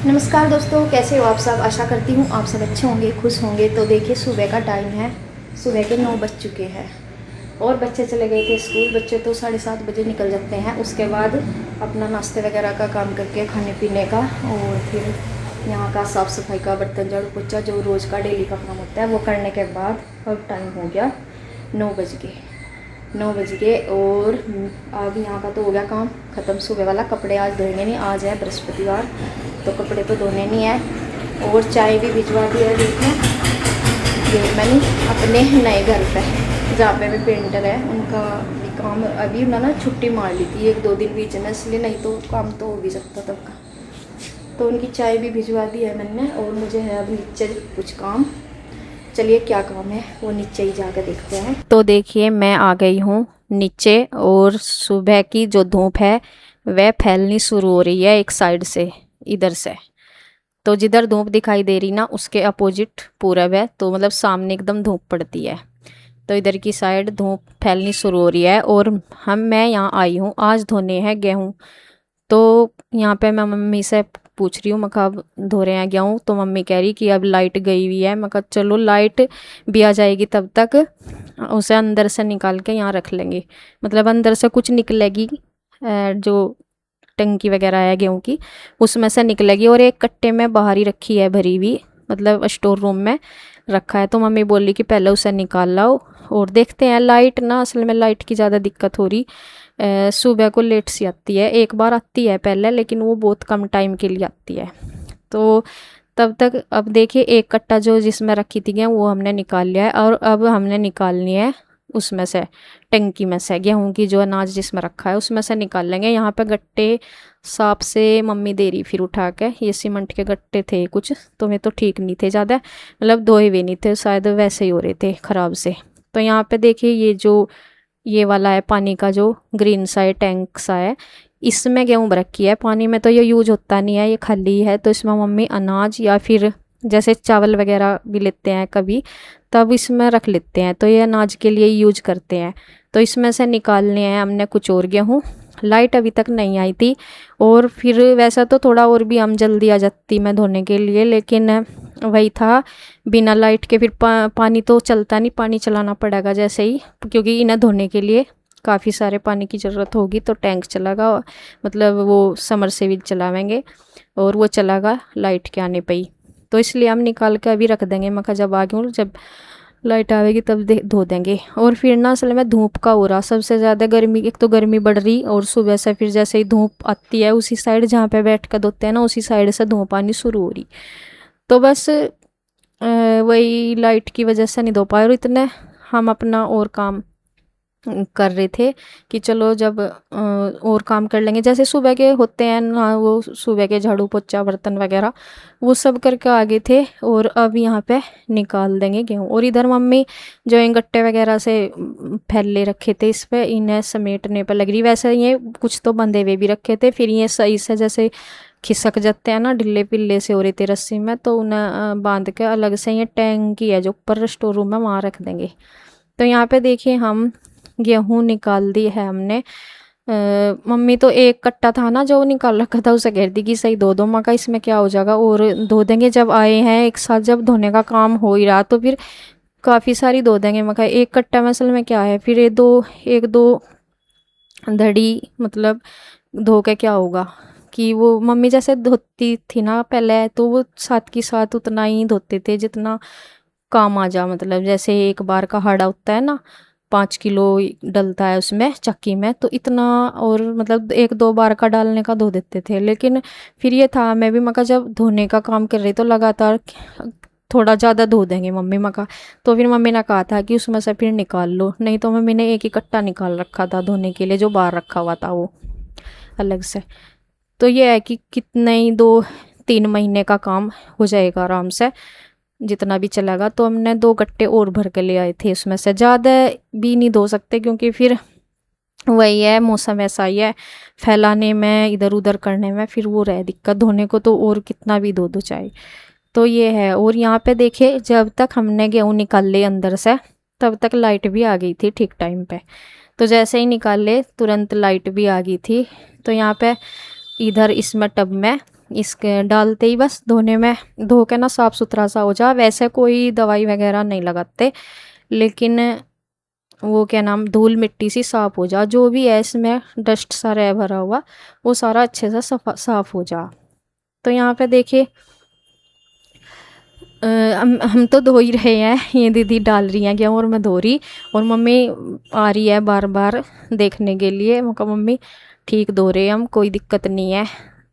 नमस्कार दोस्तों, कैसे हो आप सब। आशा करती हूँ आप सब अच्छे होंगे, खुश होंगे। तो देखिए सुबह का टाइम है, सुबह के 9 बज चुके हैं और बच्चे चले गए थे स्कूल। बच्चे तो 7:30 बजे निकल जाते हैं। उसके बाद अपना नाश्ते वगैरह का काम करके खाने पीने का और फिर यहाँ का साफ़ सफाई का, बर्तन झाड़ू पोछा जो रोज़ का डेली का काम होता है वो करने के बाद अब टाइम हो गया 9 बज गए और अब यहाँ का तो हो गया काम ख़त्म। सुबह वाला कपड़े आज धोएंगे नहीं, आज है बृहस्पतिवार तो कपड़े तो धोने नहीं है। और चाय भी भिजवा दी है। देखिए ये मैंने अपने नए घर पे जहाँ पे मैं पेंटर है उनका भी काम अभी उन्होंने छुट्टी मार ली थी 1-2 दिन बीच में, इसलिए नहीं तो काम तो हो भी सकता तब का। तो उनकी चाय भी भिजवा दी है मैंने और मुझे है अब नीचे कुछ काम। चलिए क्या काम है वो नीचे ही जाकर देखते हैं। तो देखिए मैं आ गई हूँ नीचे और सुबह की जो धूप है वह फैलनी शुरू हो रही है एक साइड से, इधर से। तो जिधर धूप दिखाई दे रही ना उसके अपोजिट पूरब है, तो मतलब सामने एकदम धूप पड़ती है। तो इधर की साइड धूप फैलनी शुरू हो रही है और मैं यहाँ आई हूँ आज धोने हैं गेहूँ। तो यहाँ पे मैं मम्मी से पूछ रही हूँ, मैं कहा अब धो रहे हैं गेहूँ। तो मम्मी कह रही कि अब लाइट गई हुई है। मैं कहा चलो लाइट भी आ जाएगी तब तक उसे अंदर से निकाल के यहाँ रख लेंगे, मतलब अंदर से कुछ निकलेगी जो टंकी वगैरह है गेहूँ की उसमें से निकलेगी। और एक कट्टे में बाहर ही रखी है भरी हुई, मतलब स्टोर रूम में रखा है। तो मम्मी बोली कि पहले उसे निकाल लाओ और देखते हैं। लाइट ना असल में लाइट की ज़्यादा दिक्कत हो रही, सुबह को लेट सी आती है। एक बार आती है पहले, लेकिन वो बहुत कम टाइम के लिए आती है। तो तब तक अब देखिए एक कट्टा जो जिसमें रखी थी गेहूँ वो हमने निकाल लिया है और अब हमने निकालनी है उसमें से, टंकी में से गेहूँ की जो अनाज जिसमें रखा है उसमें से निकाल लेंगे। यहाँ पे गट्टे सांप से मम्मी दे रही फिर उठा के, ये सीमेंट के गट्टे थे कुछ, तो वे तो ठीक नहीं थे ज़्यादा, मतलब धोए हुए नहीं थे, शायद वैसे ही हो रहे थे ख़राब से। तो यहाँ पे देखिए ये जो ये वाला है पानी का जो ग्रीन सा है टैंक सा है, इसमें गेहूँ रखी है। पानी में तो ये यूज होता नहीं है, ये खाली है। तो इसमें मम्मी अनाज या फिर जैसे चावल वगैरह भी लेते हैं कभी तब इसमें रख लेते हैं, तो ये अनाज के लिए यूज करते हैं। तो इसमें से निकालने हैं हमने कुछ और गेहूँ। लाइट अभी तक नहीं आई थी और फिर वैसा तो थोड़ा और भी हम जल्दी आ जाती मैं धोने के लिए, लेकिन वही था बिना लाइट के फिर पानी तो चलता नहीं, पानी चलाना पड़ेगा जैसे ही, क्योंकि इन्हें धोने के लिए काफ़ी सारे पानी की ज़रूरत होगी। तो टैंक चलागा, मतलब वो समरसेबल चलावेंगे और वो चलागा लाइट के आने पे ही। तो इसलिए हम निकाल के अभी रख देंगे। मैं कहा जब आ गई जब लाइट आवेगी तब धो देंगे। और फिर ना असल में धूप का हो रहा सबसे ज़्यादा गर्मी, एक तो गर्मी बढ़ रही और सुबह से फिर जैसे ही धूप आती है उसी साइड जहाँ पे बैठ कर धोते हैं ना उसी साइड से धूप आनी शुरू हो रही। तो बस वही लाइट की वजह से नहीं धो पाए और इतने हम अपना और काम कर रहे थे कि चलो जब और काम कर लेंगे, जैसे सुबह के होते हैं ना, वो सुबह के झाड़ू पोछा बर्तन वगैरह वो सब करके आगे थे और अब यहाँ पे निकाल देंगे गेहूँ। और इधर मम्मी जो इन गट्टे वगैरह से फैले रखे थे इस पे इन्हें समेटने पर लग रही। वैसे ये कुछ तो बंधे हुए भी रखे थे, फिर ये सही से जैसे खिसक जाते हैं ना, ढिल्ले पिल्ले से हो रहे थे रस्सी में, तो उन्हें बांध के अलग से ये टैंकी है जो ऊपर स्टोर रूम है वहाँ रख देंगे। तो यहाँ पे देखिए हम गेहूँ निकाल दी है हमने। मम्मी तो एक कट्टा था ना जो निकाल रखा था उसे कह दी कि सही धो दो। माँ का इसमें क्या हो जाएगा और धो देंगे जब आए हैं एक साथ, जब धोने का काम हो ही रहा तो फिर काफ़ी सारी धो देंगे। मैं कहा एक कट्टा में असल में क्या है, फिर एक दो धड़ी मतलब धो के क्या होगा कि वो मम्मी जैसे धोती थी ना पहले, तो वो साथ की साथ उतना ही धोते थे जितना काम आ जा, मतलब जैसे एक बार का हाड़ा होता है ना 5 किलो डलता है उसमें चक्की में, तो इतना और मतलब 1-2 बार का डालने का धो देते थे। लेकिन फिर ये था मैं भी मका जब धोने का काम कर रही तो लगातार थोड़ा ज़्यादा धो देंगे मम्मी मका। तो फिर मम्मी ने कहा था कि उसमें से फिर निकाल लो, नहीं तो मम्मी ने एक ही कट्टा निकाल रखा था धोने के लिए जो बाहर रखा हुआ था वो अलग से। तो ये है कि कितने ही 2-3 महीने का काम हो जाएगा आराम से जितना भी चलेगा। तो हमने 2 गट्टे और भर के ले आए थे, उसमें से ज़्यादा भी नहीं धो सकते क्योंकि फिर वही है मौसम ऐसा ही है, फैलाने में इधर उधर करने में फिर वो रहे दिक्कत, धोने को तो और कितना भी धो दो चाहे। तो ये है। और यहाँ पे देखिए जब तक हमने गेहूँ निकाल लिए अंदर से तब तक लाइट भी आ गई थी ठीक टाइम पे। तो जैसे ही निकाल ले तुरंत लाइट भी आ गई थी। तो यहाँ पे इधर इसमें टब में इसके डालते ही बस धोने में धो के ना साफ़ सुथरा सा हो जा। वैसे कोई दवाई वगैरह नहीं लगाते, लेकिन वो क्या नाम धूल मिट्टी सी साफ़ हो जा, जो भी है इसमें डस्ट सा रह भरा हुआ वो सारा अच्छे से साफ़ हो जा। तो यहाँ पे देखिए हम तो धो ही रहे हैं, ये दीदी डाल रही हैं गेहूँ और मैं धो रही, और मम्मी आ रही है बार बार देखने के लिए। मैं कहा मम्मी ठीक धो रहे हैं हम, कोई दिक्कत नहीं है।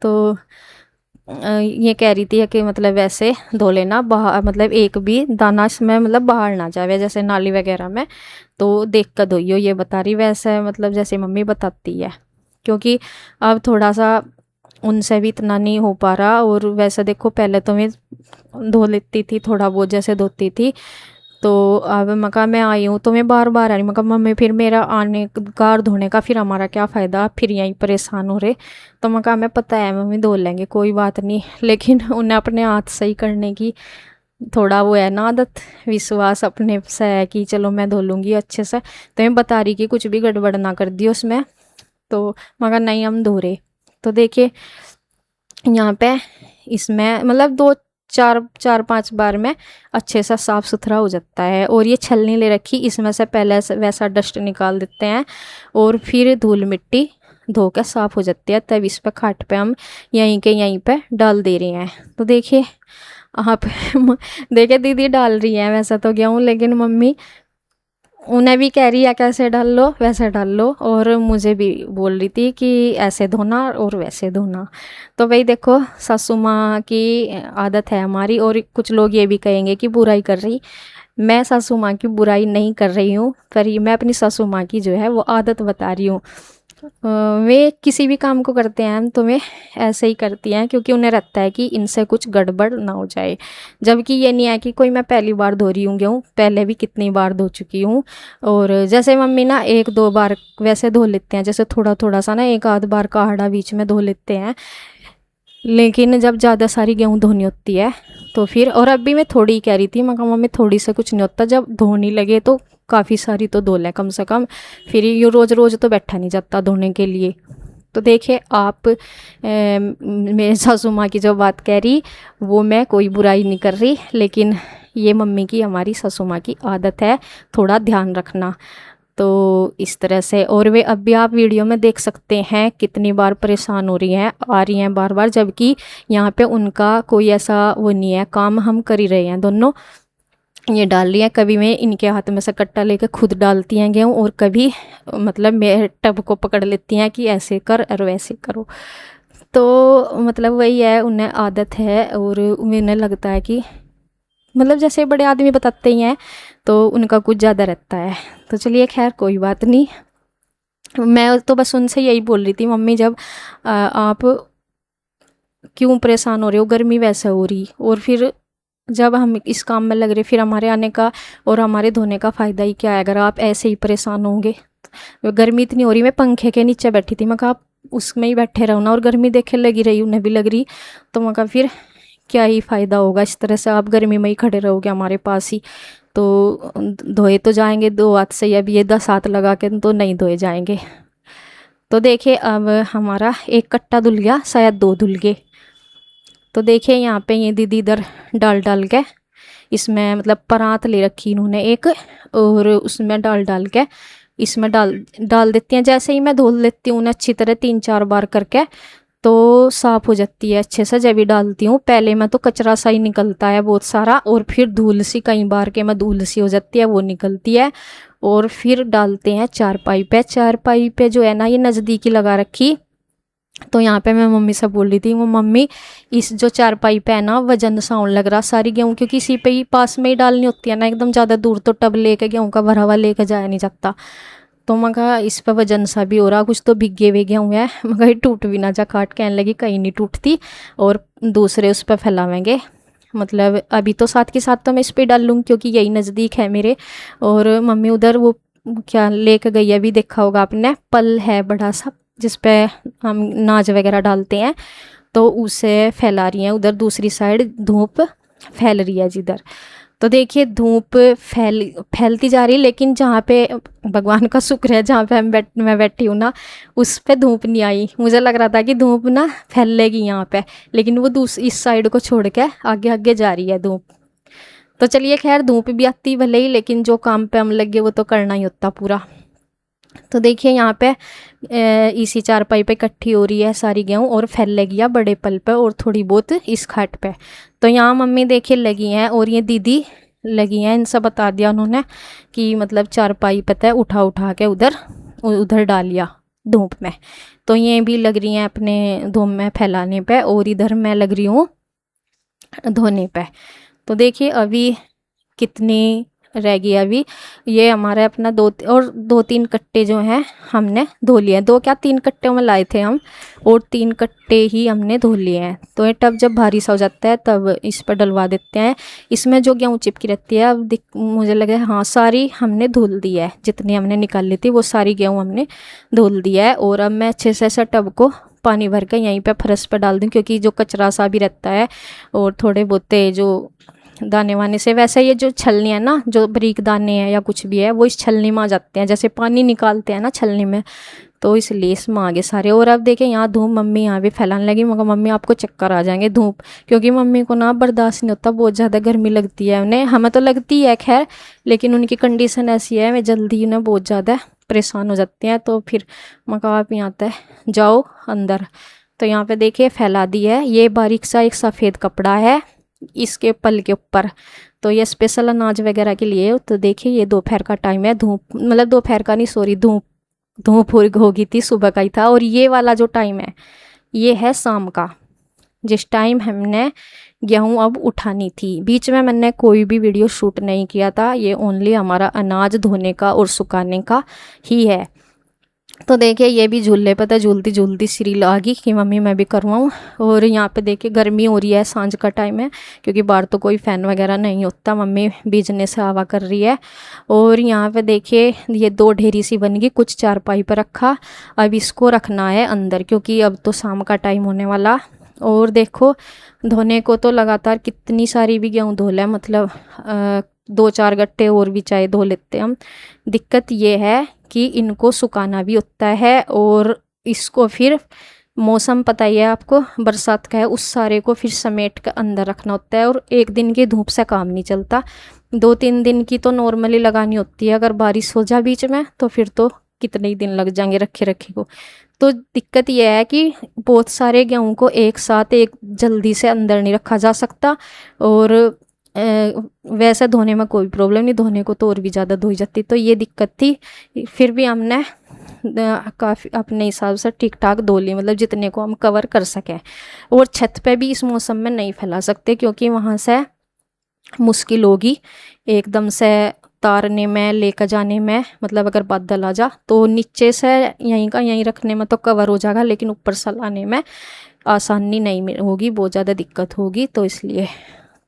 तो ये कह रही थी कि मतलब वैसे धो लेना, बाहर मतलब एक भी दाना इसमें मतलब बाहर ना जाए, जैसे नाली वगैरह में, तो देख कर धोइयो, ये बता रही। वैसे मतलब जैसे मम्मी बताती है, क्योंकि अब थोड़ा सा उनसे भी इतना नहीं हो पा रहा। और वैसे देखो पहले तो मैं धो लेती थी थोड़ा बहुत जैसे धोती थी, तो अब मैं कहा मैं आई हूँ तो मैं बार बार आ रही। मैं कहा मम्मी फिर मेरा आने का और धोने का फिर हमारा क्या फ़ायदा, फिर यहीं परेशान हो रहे। तो मैं कहा मैं पता है मम्मी धो लेंगे कोई बात नहीं, लेकिन उन्हें अपने हाथ सही करने की थोड़ा वो है ना आदत, विश्वास अपने से है कि चलो मैं धो लूँगी अच्छे से। तो मैं बता रही कि कुछ भी गड़बड़ ना कर दी उसमें, तो मैं कहा नहीं हम धो रहे। तो देखिए यहाँ पे इसमें मतलब दो चार पांच बार में अच्छे से साफ़ सुथरा हो जाता है। और ये छलनी ले रखी, इसमें से पहले वैसा डस्ट निकाल देते हैं और फिर धूल मिट्टी धो कर साफ़ हो जाती है। तब इस पे खाट पे हम यहीं पे डाल दे रहे हैं। तो देखिए आप देखिए दीदी डाल रही हैं वैसा तो गेहूँ, लेकिन मम्मी उन्हें भी कह रही है कैसे डाल लो वैसे डाल लो, और मुझे भी बोल रही थी कि ऐसे धोना और वैसे धोना। तो भाई देखो सासू माँ की आदत है हमारी, और कुछ लोग ये भी कहेंगे कि बुराई कर रही। मैं सासू माँ की बुराई नहीं कर रही हूँ, पर मैं अपनी सासू माँ की जो है वो आदत बता रही हूँ। वे किसी भी काम को करते हैं तो वे ऐसे ही करती हैं, क्योंकि उन्हें रहता है कि इनसे कुछ गड़बड़ ना हो जाए। जबकि ये नहीं है कि कोई मैं पहली बार धो रही हूँ गेहूँ, पहले भी कितनी बार धो चुकी हूँ। और जैसे मम्मी ना एक दो बार वैसे धो लेते हैं, जैसे थोड़ा थोड़ा सा ना एक आध बार का आड़ा बीच में धो लेते हैं, लेकिन जब ज़्यादा सारी गेहूँ धोनी होती है तो फिर। और अभी मैं थोड़ी ही कह रही थी, मैं कहा मम्मी थोड़ी से कुछ नहीं होता, जब धोने लगे तो काफ़ी सारी तो धो लें कम से कम, फिर ये रोज़ रोज़ तो बैठा नहीं जाता धोने के लिए। तो देखिए आप मेरे सासू माँ की जो बात कह रही वो मैं कोई बुराई नहीं कर रही, लेकिन ये मम्मी की हमारी सासू माँ की आदत है थोड़ा ध्यान रखना। तो इस तरह से, और वे अब भी आप वीडियो में देख सकते हैं कितनी बार परेशान हो रही हैं, आ रही हैं बार बार, जबकि यहाँ पे उनका कोई ऐसा वो नहीं है, काम हम कर ही रहे हैं दोनों। ये डाल रही हैं, कभी मैं इनके हाथ में से कट्टा लेकर खुद डालती हैं गेहूँ, और कभी मतलब मेरे टब को पकड़ लेती हैं कि ऐसे कर और वैसे करो। तो मतलब वही है, उन्हें आदत है, और उन्हें लगता है कि मतलब जैसे बड़े आदमी बताते ही हैं तो उनका कुछ ज़्यादा रहता है। तो चलिए खैर कोई बात नहीं, मैं तो बस उनसे यही बोल रही थी मम्मी जब आप क्यों परेशान हो रहे हो, गर्मी वैसे हो रही, और फिर जब हम इस काम में लग रहे फिर हमारे आने का और हमारे धोने का फ़ायदा ही क्या है अगर आप ऐसे ही परेशान होंगे। गर्मी इतनी हो रही, मैं पंखे के नीचे बैठी थी, मैं कहा आप उसमें ही बैठे रहो ना, और गर्मी देखे लगी रही उन्हें भी लग रही, तो मैं कहा फिर क्या ही फ़ायदा होगा, इस तरह से आप गर्मी में ही खड़े रहोगे हमारे पास ही, तो धोए तो जाएंगे दो हाथ से, अब ये 10 हाथ लगा के तो नहीं धोए जाएंगे। तो देखिए अब हमारा एक कट्टा धुल गया, शायद 2 धुल गए। तो देखिए यहाँ पे ये दीदी इधर डाल के इसमें मतलब परात ले रखी इन्होंने एक, और उसमें डाल के इसमें डाल देती हैं। जैसे ही मैं धो लेती हूँ उन्हें अच्छी तरह 3-4 बार करके, तो साफ़ हो जाती है अच्छे से। जब भी डालती हूँ पहले में तो कचरा सा ही निकलता है बहुत सारा, और फिर धूल सी कई बार के में धूल सी हो जाती है वो निकलती है, और फिर डालते हैं चारपाई पे। चारपाई पे जो है ना ये नज़दीकी लगा रखी, तो यहाँ पे मैं मम्मी से बोल रही थी वो मम्मी इस जो चारपाई पे है ना वजन सा होने लग रहा सारी गेहूँ, क्योंकि इसी पे ही पास में ही डालनी होती है ना, एकदम ज़्यादा दूर तो टब लेके गेहूँ का भरा हुआ लेके जाया नहीं जाता। तो मैं कहा इस पर वजन सा भी हो रहा, कुछ तो भीगे हुए गेहूँ है, मैं कहा टूट भी ना जा। काट कहने लगी कहीं नहीं टूटती, और दूसरे उस पर फैलावेंगे, मतलब अभी तो साथ के साथ तो मैं इस पर डाल लूँगी क्योंकि यही नज़दीक है मेरे। और मम्मी उधर वो क्या लेके गई है, अभी देखा होगा आपने, पल है बड़ा सा जिस पे हम नाज वगैरह डालते हैं, तो उसे फैला रही हैं उधर दूसरी साइड, धूप फैल रही है जिधर। तो देखिए धूप फैलती जा रही है, लेकिन जहाँ पे भगवान का शुक्र है जहाँ पे मैं बैठी हूँ ना, उस पे धूप नहीं आई। मुझे लग रहा था कि धूप ना फैलेगी यहाँ पे, लेकिन वो इस साइड को छोड़ के आगे आगे जा रही है धूप। तो चलिए खैर, धूप भी आती भले ही, लेकिन जो काम पे हम लगे वो तो करना ही होता पूरा। तो देखिए यहाँ पे इसी चारपाई पे इकट्ठी हो रही है सारी गेहूँ और फैलेगी या बड़े पल पे और थोड़ी बहुत इस खाट पे। तो यहाँ मम्मी देखिए लगी हैं और ये दीदी लगी हैं, इनसे बता दिया उन्होंने कि मतलब चारपाई पता है उठा उठा के उधर उधर डालिया धूप में। तो ये भी लग रही हैं अपने धूप में फैलाने पे और इधर मैं लग रही हूँ धोने पे। तो देखिए अभी कितनी रह गई अभी। ये हमारे अपना 2-3 कट्टे जो हैं हमने धो लिए हैं। 2 क्या 3 कट्टे में लाए थे हम, और 3 कट्टे ही हमने धो लिए हैं। तो ये टब जब भारी सा हो जाता है तब इस पर डलवा देते हैं। इसमें जो गेहूँ चिपकी रहती है, अब मुझे लगे हाँ सारी हमने धुल दी है, जितनी हमने निकाल ली थी वो सारी गेहूँ हमने धुल दी है। और अब मैं अच्छे से टब को पानी भर के यहीं पे फर्श पर डाल दूँ, क्योंकि जो कचरा सा भी रहता है और थोड़े बहुत जो दाने वाने से, वैसे ये जो छलनी है ना, जो बारीक दाने हैं या कुछ भी है वो इस छलनी में आ जाते हैं, जैसे पानी निकालते हैं ना छलनी में, तो इसलिए इसमें आ गए सारे। और अब देखें यहाँ धूप मम्मी यहाँ भी फैलाने लगी, मगर मम्मी आपको चक्कर आ जाएंगे धूप, क्योंकि मम्मी को ना बर्दाश्त नहीं होता, बहुत ज़्यादा गर्मी लगती है उन्हें। हमें तो लगती है खैर, लेकिन उनकी कंडीशन ऐसी है, वे जल्दी उन्हें बहुत ज़्यादा परेशान हो जाते हैं। तो फिर मगर आप यहाँ तक जाओ अंदर। तो यहाँ पे देखिए फैला दी है, ये बारीक सा एक सफ़ेद कपड़ा है इसके पल के ऊपर, तो ये स्पेशल अनाज वगैरह के लिए। तो देखिए ये दोपहर का टाइम है, धूप मतलब दोपहर का नहीं सॉरी, धूप होगी थी, सुबह का ही था। और ये वाला जो टाइम है ये है शाम का, जिस टाइम हमने गेहूँ अब उठानी थी। बीच में मैंने कोई भी वीडियो शूट नहीं किया था, ये ओनली हमारा अनाज धोने का और सुखाने का ही है। तो देखिए ये भी झूले पे था, झूलती झूलती श्री आ गई कि मम्मी मैं भी करवाऊँ। और यहाँ पे देखिए गर्मी हो रही है, सांझ का टाइम है, क्योंकि बाहर तो कोई फ़ैन वगैरह नहीं होता, मम्मी बीजने से हवा कर रही है। और यहाँ पे देखिए ये 2 ढेरी सी बन गई, कुछ चारपाई पर रखा, अब इसको रखना है अंदर, क्योंकि अब तो शाम का टाइम होने वाला। और देखो धोने को तो लगातार कितनी सारी भी गेहूँ धो लें, मतलब 2-4 गट्टे और भी चाहे धो लेते हम। दिक्कत ये है कि इनको सुखाना भी होता है, और इसको फिर मौसम पता ही है आपको बरसात का है, उस सारे को फिर समेट कर अंदर रखना होता है। और एक दिन की धूप से काम नहीं चलता, 2-3 दिन की तो नॉर्मली लगानी होती है। अगर बारिश हो जाए बीच में तो फिर तो कितने ही दिन लग जाएंगे रखे रखे को। तो दिक्कत यह है कि बहुत सारे गेहूँ को एक साथ एक जल्दी से अंदर नहीं रखा जा सकता। और वैसे धोने में कोई प्रॉब्लम नहीं, धोने को तो और भी ज़्यादा धोई जाती, तो ये दिक्कत थी। फिर भी हमने काफ़ी अपने हिसाब से ठीक ठाक धो ली, मतलब जितने को हम कवर कर सकें। और छत पे भी इस मौसम में नहीं फैला सकते, क्योंकि वहाँ से मुश्किल होगी एकदम से तारने में लेकर जाने में, मतलब अगर बादल आ जा तो नीचे से यहीं का यहीं रखने में तो कवर हो जाएगा, लेकिन ऊपर से लाने में आसानी नहीं होगी, बहुत ज़्यादा दिक्कत होगी। तो इसलिए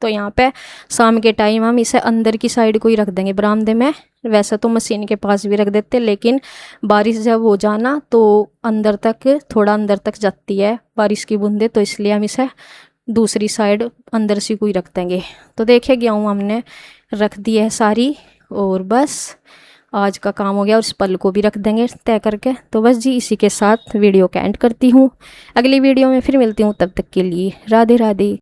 तो यहाँ पे शाम के टाइम हम इसे अंदर की साइड को ही रख देंगे बरामदे में। वैसे तो मशीन के पास भी रख देते, लेकिन बारिश जब हो जाना तो अंदर तक, थोड़ा अंदर तक जाती है बारिश की बूंदें, तो इसलिए हम इसे दूसरी साइड अंदर से कोई रख देंगे। तो देखिए गेहूँ हमने रख दी है सारी, और बस आज का काम हो गया, और इस पल को भी रख देंगे तय करके। तो बस जी इसी के साथ वीडियो का एंड करती हूँ, अगली वीडियो में फिर मिलती हूँ, तब तक के लिए राधे राधे।